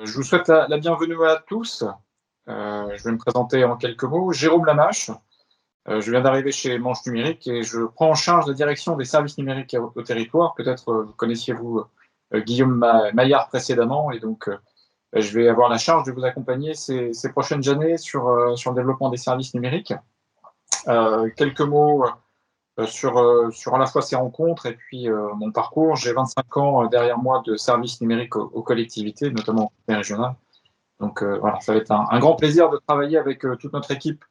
Je vous souhaite la bienvenue à tous. Je vais me présenter en quelques mots. Jérôme Lamache. Je viens d'arriver chez Manche Numérique et je prends en charge la direction des services numériques au territoire. Peut-être connaissiez-vous Guillaume Maillard précédemment, et donc je vais avoir la charge de vous accompagner ces prochaines années sur le développement des services numériques. Quelques mots sur à la fois ces rencontres et puis mon parcours. J'ai 25 ans derrière moi de services numériques aux collectivités, notamment régionales. Donc voilà, ça va être un grand plaisir de travailler avec toute notre équipe,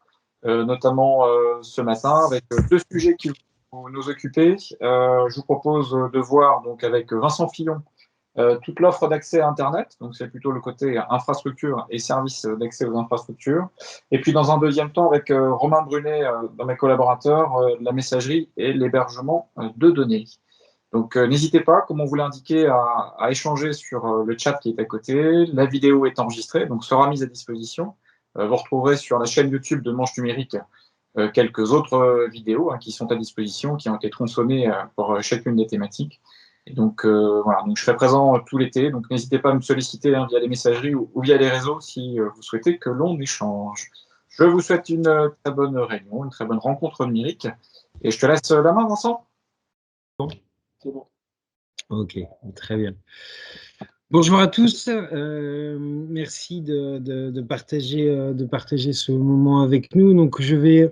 notamment ce matin, avec deux sujets qui vont nous occuper. Je vous propose de voir donc avec Vincent Fillon toute l'offre d'accès à Internet, donc c'est plutôt le côté infrastructure et services d'accès aux infrastructures. Et puis dans un deuxième temps, avec Romain Brunet, dans mes collaborateurs, la messagerie et l'hébergement de données. Donc n'hésitez pas, comme on vous l'a indiqué, à échanger sur le chat qui est à côté. La vidéo est enregistrée, donc sera mise à disposition. Vous retrouverez sur la chaîne YouTube de Manche Numérique quelques autres vidéos qui sont à disposition, qui ont été tronçonnées pour chacune des thématiques. Et donc voilà, donc je serai présent tout l'été, donc n'hésitez pas à me solliciter via les messageries ou via les réseaux si vous souhaitez que l'on échange. Je vous souhaite une très bonne réunion, une très bonne rencontre numérique, et je te laisse la main, Vincent. Bon. C'est bon. Ok, très bien. Bonjour à tous, merci de partager ce moment avec nous. Donc je vais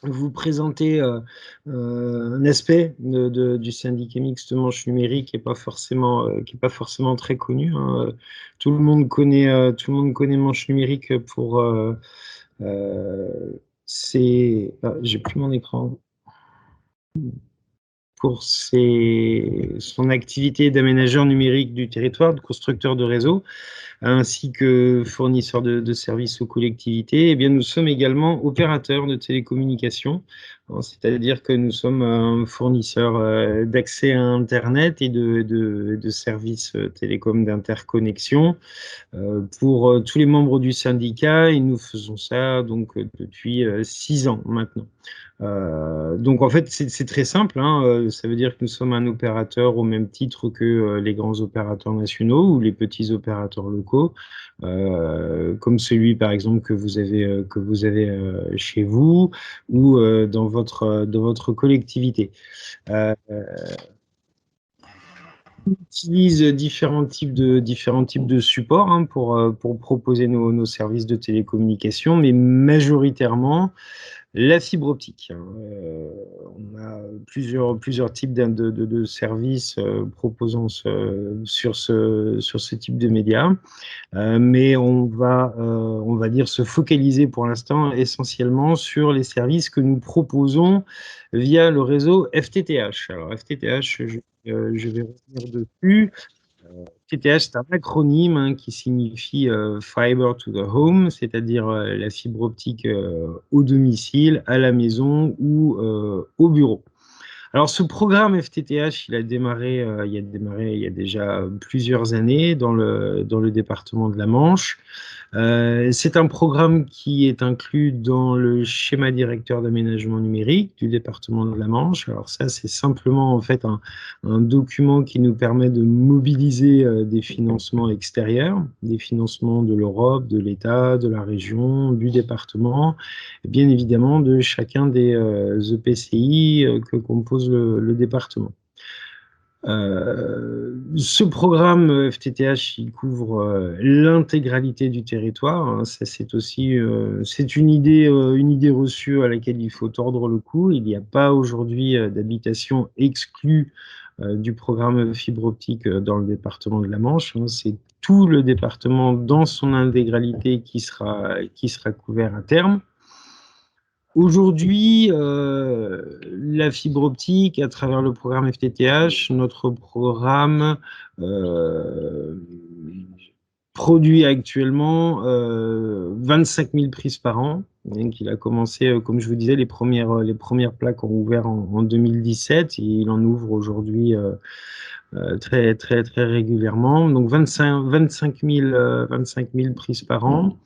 vous présenter un aspect du syndicat mixte Manche Numérique qui n'est pas forcément très connu. Tout le monde connaît Manche Numérique pour j'ai plus mon écran. Pour son activité d'aménageur numérique du territoire, de constructeur de réseau, ainsi que fournisseur de services aux collectivités. Eh bien, nous sommes également opérateurs de télécommunications, c'est-à-dire que nous sommes un fournisseur d'accès à Internet et de services télécom d'interconnexion pour tous les membres du syndicat, et nous faisons ça donc depuis 6 ans maintenant. Donc en fait c'est très simple, ça veut dire que nous sommes un opérateur au même titre que les grands opérateurs nationaux ou les petits opérateurs locaux, comme celui par exemple que vous avez chez vous ou dans votre collectivité. On utilise différents types de supports pour proposer nos services de télécommunication, mais majoritairement la fibre optique. On a plusieurs types de services proposant sur ce type de médias, mais on va dire se focaliser pour l'instant essentiellement sur les services que nous proposons via le réseau FTTH. Alors FTTH, je vais revenir dessus. FTTH, c'est un acronyme qui signifie Fiber to the Home, c'est-à-dire la fibre optique au domicile, à la maison ou au bureau. Alors, ce programme FTTH, il a démarré il y a déjà plusieurs années dans le département de la Manche. C'est un programme qui est inclus dans le schéma directeur d'aménagement numérique du département de la Manche. Alors ça, c'est simplement en fait un document qui nous permet de mobiliser des financements extérieurs, des financements de l'Europe, de l'État, de la région, du département, et bien évidemment de chacun des EPCI que compose le département. Ce programme FTTH, il couvre l'intégralité du territoire. Ça, c'est aussi c'est une idée reçue à laquelle il faut tordre le cou. Il n'y a pas aujourd'hui d'habitation exclue du programme fibre optique dans le département de la Manche. C'est tout le département dans son intégralité qui sera couvert à terme. Aujourd'hui, la fibre optique, à travers le programme FTTH, notre programme produit actuellement 25 000 prises par an. Donc, il a commencé, comme je vous disais, les premières plaques ont ouvert en 2017 et il en ouvre aujourd'hui très, très, très régulièrement. Donc, 25 000 prises par an.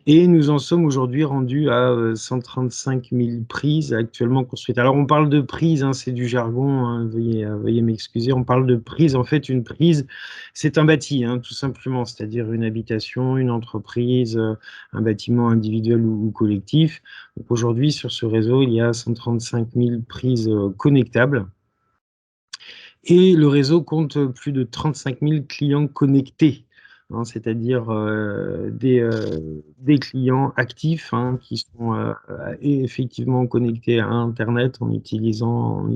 Et nous en sommes aujourd'hui rendus à 135 000 prises actuellement construites. Alors on parle de prise, hein, c'est du jargon, hein, veuillez m'excuser. On parle de prise. En fait, une prise, c'est un bâti, hein, tout simplement, c'est-à-dire une habitation, une entreprise, un bâtiment individuel ou collectif. Donc aujourd'hui, sur ce réseau, il y a 135 000 prises connectables. Et le réseau compte plus de 35 000 clients connectés, hein, c'est-à-dire des clients actifs, hein, qui sont effectivement connectés à Internet en utilisant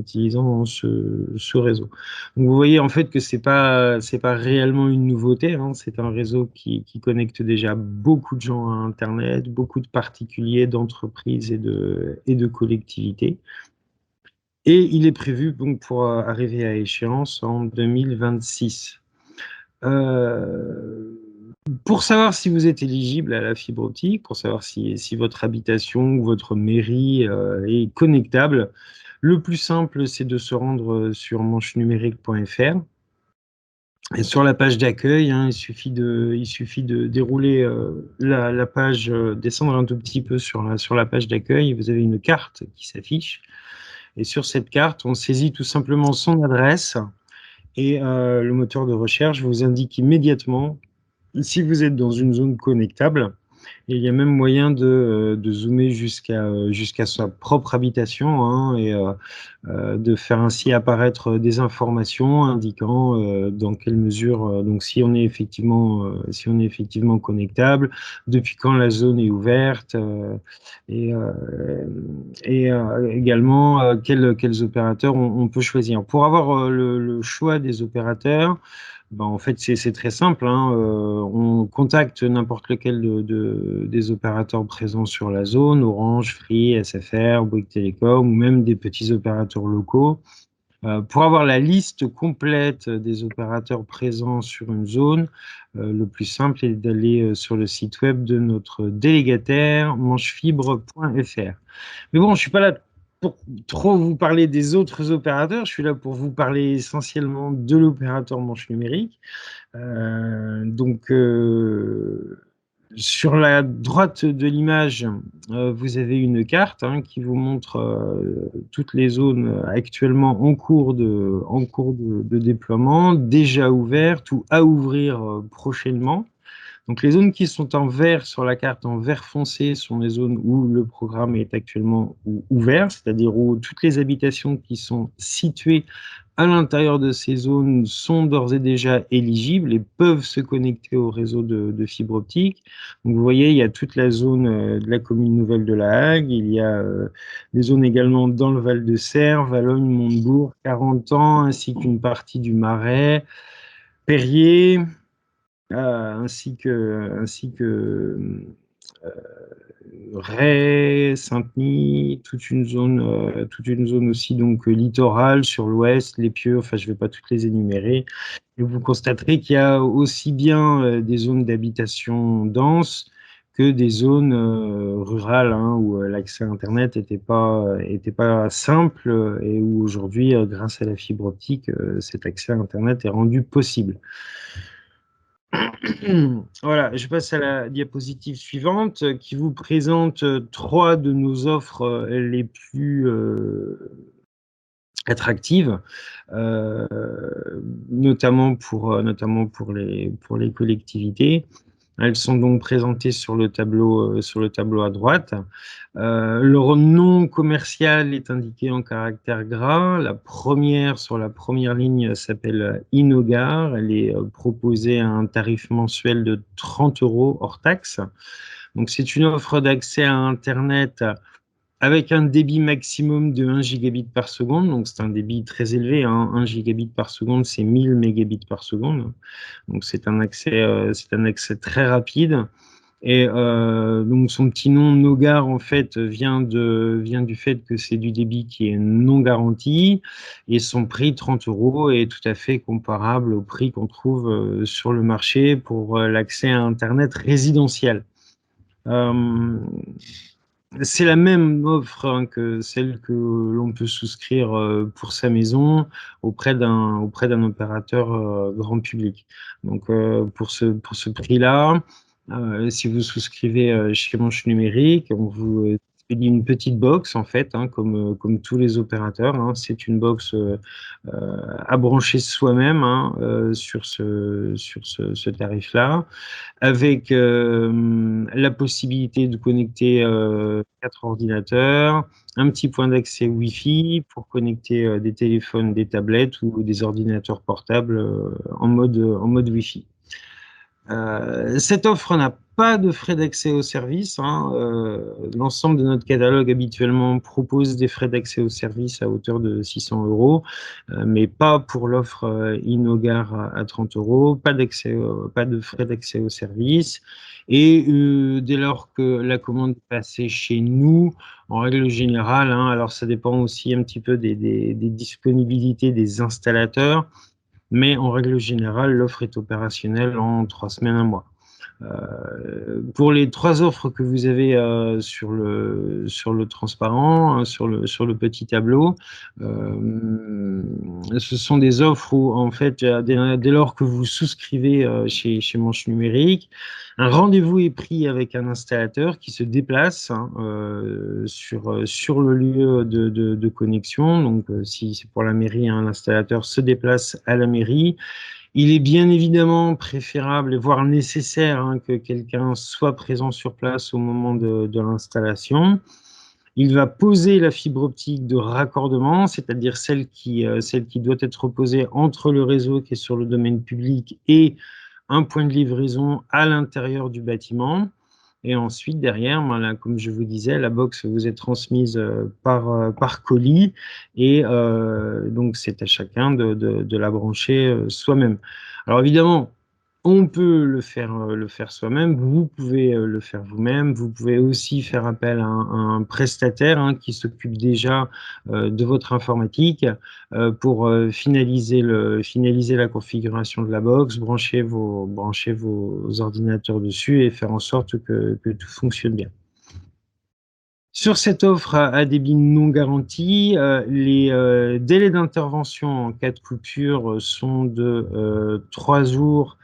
ce réseau. Donc vous voyez en fait que c'est pas réellement une nouveauté, hein, c'est un réseau qui connecte déjà beaucoup de gens à Internet, beaucoup de particuliers, d'entreprises et de collectivités. Et il est prévu donc pour arriver à échéance en 2026. Euh, pour savoir si vous êtes éligible à la fibre optique, pour savoir si votre habitation ou votre mairie est connectable, le plus simple, c'est de se rendre sur manchenumérique.fr. Et sur la page d'accueil, hein, il suffit de dérouler la page, descendre un tout petit peu sur la page d'accueil. Vous avez une carte qui s'affiche. Et sur cette carte, on saisit tout simplement son adresse et le moteur de recherche vous indique immédiatement si vous êtes dans une zone connectable. Et il y a même moyen de zoomer jusqu'à sa propre habitation, hein, et de faire ainsi apparaître des informations indiquant dans quelle mesure, donc si on est effectivement connectable, depuis quand la zone est ouverte, et, également quels opérateurs on peut choisir. Pour avoir le choix des opérateurs, ben, en fait, c'est très simple, hein. On contacte n'importe lequel des opérateurs présents sur la zone, Orange, Free, SFR, Bouygues Telecom, ou même des petits opérateurs locaux. Pour avoir la liste complète des opérateurs présents sur une zone, le plus simple est d'aller sur le site web de notre délégataire, manchefibre.fr. Mais bon, je suis pas là pour trop vous parler des autres opérateurs, je suis là pour vous parler essentiellement de l'opérateur Manche Numérique. Donc, sur la droite de l'image, vous avez une carte, hein, qui vous montre toutes les zones actuellement en cours de déploiement, déjà ouvertes ou à ouvrir prochainement. Donc les zones qui sont en vert sur la carte, en vert foncé, sont les zones où le programme est actuellement ouvert, c'est-à-dire où toutes les habitations qui sont situées à l'intérieur de ces zones sont d'ores et déjà éligibles et peuvent se connecter au réseau de fibre optique. Donc vous voyez, il y a toute la zone de la commune nouvelle de La Hague, il y a des zones également dans le Val de Serre, Valognes, Montebourg, 40 ans, ainsi qu'une partie du Marais, Perrier, ainsi que euh, Ray, Saint-Denis, toute une zone aussi donc littorale sur l'ouest, les Pieux, enfin je ne vais pas toutes les énumérer. Et vous constaterez qu'il y a aussi bien des zones d'habitation dense que des zones rurales, hein, où l'accès à Internet était pas simple, et où aujourd'hui, grâce à la fibre optique, cet accès à Internet est rendu possible. Voilà, je passe à la diapositive suivante qui vous présente trois de nos offres les plus attractives, euh, notamment pour les collectivités. Elles sont donc présentées sur le tableau à droite. Leur nom commercial est indiqué en caractère gras. La première, sur la première ligne, s'appelle Inogar. Elle est proposée à un tarif mensuel de 30 € hors taxe. Donc, c'est une offre d'accès à Internet avec un débit maximum de 1 gigabit par seconde. Donc, c'est un débit très élevé, hein. 1 gigabit par seconde, c'est 1000 mégabits par seconde. Donc, c'est un accès très rapide. Et donc son petit nom Nogar en fait vient du fait que c'est du débit qui est non garanti, et son prix 30 € est tout à fait comparable au prix qu'on trouve sur le marché pour l'accès à Internet résidentiel. Euh, c'est la même offre, hein, que celle que l'on peut souscrire pour sa maison auprès d'un opérateur grand public. Donc pour ce prix-là, Si vous souscrivez chez Manche Numérique, on vous expédie une petite box, en fait, hein, comme tous les opérateurs, hein. C'est une box à brancher soi-même, hein, sur ce tarif-là, avec la possibilité de connecter 4 ordinateurs, un petit point d'accès Wi-Fi pour connecter des téléphones, des tablettes ou des ordinateurs portables en mode Wi-Fi. Cette offre n'a pas de frais d'accès au service, hein. L'ensemble de notre catalogue habituellement propose des frais d'accès au service à hauteur de 600 €, mais pas pour l'offre Inogar à 30 €, pas de frais d'accès au service. Et dès lors que la commande est passée chez nous, en règle générale, hein, alors ça dépend aussi un petit peu des disponibilités des installateurs, mais en règle générale, l'offre est opérationnelle en 3 semaines, un mois. Pour les 3 offres que vous avez sur le transparent, hein, sur le petit tableau, ce sont des offres où, en fait, dès lors que vous souscrivez chez Manche Numérique, un rendez-vous est pris avec un installateur qui se déplace, hein, sur le lieu de connexion. Donc, si c'est pour la mairie, hein, l'installateur se déplace à la mairie. Il est bien évidemment préférable, voire nécessaire, hein, que quelqu'un soit présent sur place au moment de l'installation. Il va poser la fibre optique de raccordement, c'est-à-dire celle qui doit être posée entre le réseau qui est sur le domaine public et un point de livraison à l'intérieur du bâtiment. Et ensuite, derrière, voilà, comme je vous disais, la box vous est transmise par colis, et donc c'est à chacun de la brancher soi-même. Alors évidemment, on peut le faire soi-même, vous pouvez le faire vous-même, vous pouvez aussi faire appel à un prestataire, hein, qui s'occupe déjà de votre informatique pour finaliser la configuration de la box, brancher vos ordinateurs dessus et faire en sorte que tout fonctionne bien. Sur cette offre à débit non garanti, les délais d'intervention en cas de coupure sont de 3 jours.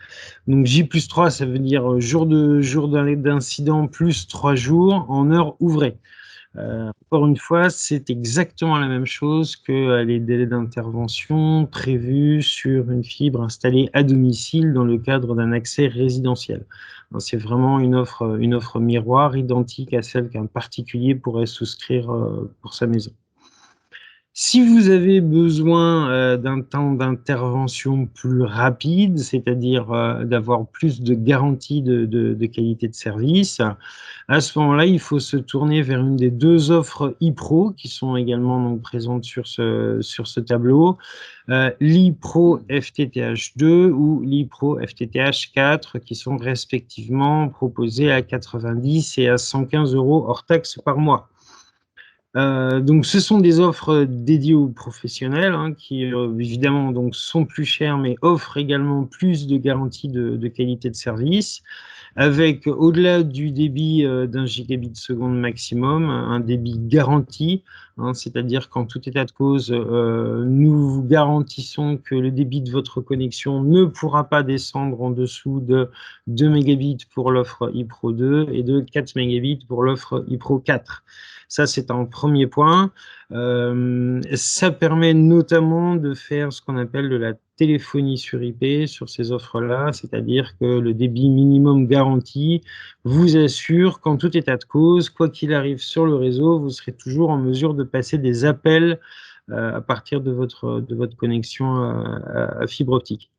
Donc J+3, ça veut dire jour d'incident plus 3 jours en heure ouvrée. Encore une fois, c'est exactement la même chose que les délais d'intervention prévus sur une fibre installée à domicile dans le cadre d'un accès résidentiel. C'est vraiment une offre miroir identique à celle qu'un particulier pourrait souscrire pour sa maison. Si vous avez besoin d'un temps d'intervention plus rapide, c'est-à-dire d'avoir plus de garantie de qualité de service, à ce moment-là, il faut se tourner vers une des 2 offres ePro qui sont également donc présentes sur ce tableau, l'ePro FTTH2 ou l'ePro FTTH4, qui sont respectivement proposées à 90 et à 115 € hors taxes par mois. Donc ce sont des offres dédiées aux professionnels, hein, qui évidemment donc sont plus chères, mais offrent également plus de garanties de qualité de service, avec au-delà du débit d'1 gigabit seconde maximum, un débit garanti, hein, c'est-à-dire qu'en tout état de cause, nous vous garantissons que le débit de votre connexion ne pourra pas descendre en dessous de 2 mégabits pour l'offre ePro 2 et de 4 mégabits pour l'offre ePro 4. Ça, c'est un premier point. Ça permet notamment de faire ce qu'on appelle de la téléphonie sur IP sur ces offres-là, c'est-à-dire que le débit minimum garanti vous assure qu'en tout état de cause, quoi qu'il arrive sur le réseau, vous serez toujours en mesure de passer des appels à partir de votre connexion à fibre optique.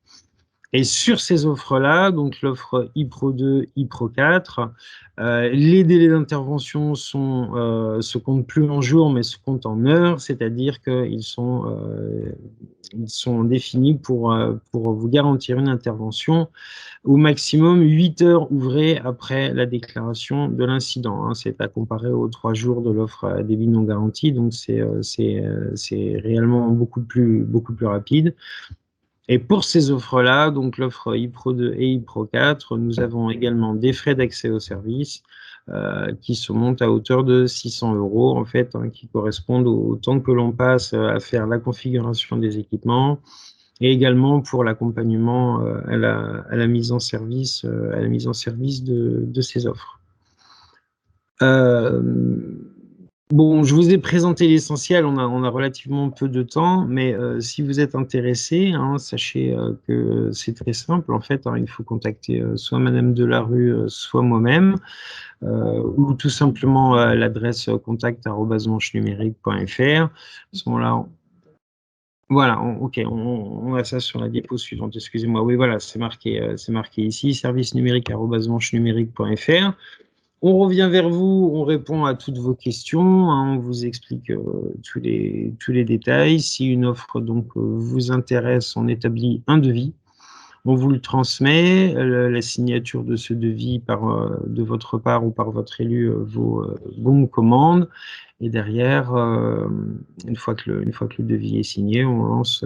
Et sur ces offres-là, donc l'offre ePro 2, ePro 4, les délais d'intervention se comptent plus en jours, mais se comptent en heures, c'est-à-dire qu'ils sont définis pour vous garantir une intervention au maximum 8 heures ouvrées après la déclaration de l'incident, hein. C'est à comparer aux 3 jours de l'offre à débit non garanti, donc c'est réellement beaucoup plus rapide. Et pour ces offres-là, donc l'offre ePro 2 et ePro 4, nous avons également des frais d'accès au service qui se montent à hauteur de 600 € en fait, hein, qui correspondent au temps que l'on passe à faire la configuration des équipements, et également pour l'accompagnement à la mise en service, de ces offres. Bon, je vous ai présenté l'essentiel, on a relativement peu de temps, mais si vous êtes intéressé, hein, sachez que c'est très simple. En fait, hein, il faut contacter soit Madame Delarue, soit moi-même, ou tout simplement l'adresse contact@manchenumérique.fr. À ce moment-là, voilà, ok, on a ça sur la diapo suivante, excusez-moi. Oui, voilà, c'est marqué ici, service-numérique@manchenumérique.fr. On revient vers vous, on répond à toutes vos questions, hein, on vous explique tous les détails. Si une offre donc vous intéresse, on établit un devis. On vous le transmet, la signature de ce devis de votre part ou par votre élu vaut bon de commande. Et derrière, une fois que le devis est signé, on lance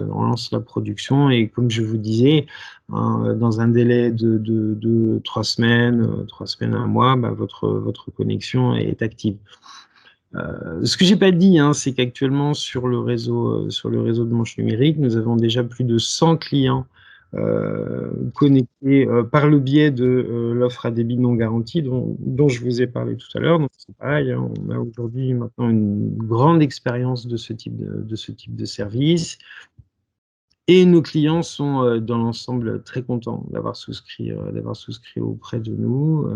la production. Et comme je vous disais, hein, dans un délai de 3 semaines, 3 semaines, un mois, bah, votre connexion est active. Ce que j'ai pas dit, hein, c'est qu'actuellement sur le réseau de Manche Numérique, nous avons déjà plus de 100 clients connectés par le biais de l'offre à débit non garanti dont je vous ai parlé tout à l'heure. Donc c'est pareil, hein, on a aujourd'hui maintenant une grande expérience de ce type de service. Et nos clients sont dans l'ensemble très contents d'avoir souscrit auprès de nous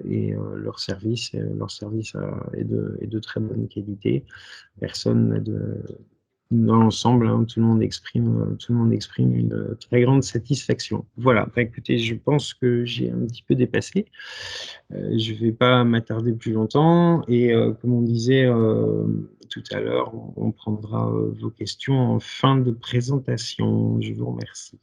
et leur service est de très bonne qualité. Personne n'a dans l'ensemble, hein, tout le monde exprime une très grande satisfaction. Voilà, bah, écoutez, je pense que j'ai un petit peu dépassé. Je ne vais pas m'attarder plus longtemps et comme on disait tout à l'heure, on prendra vos questions en fin de présentation. Je vous remercie.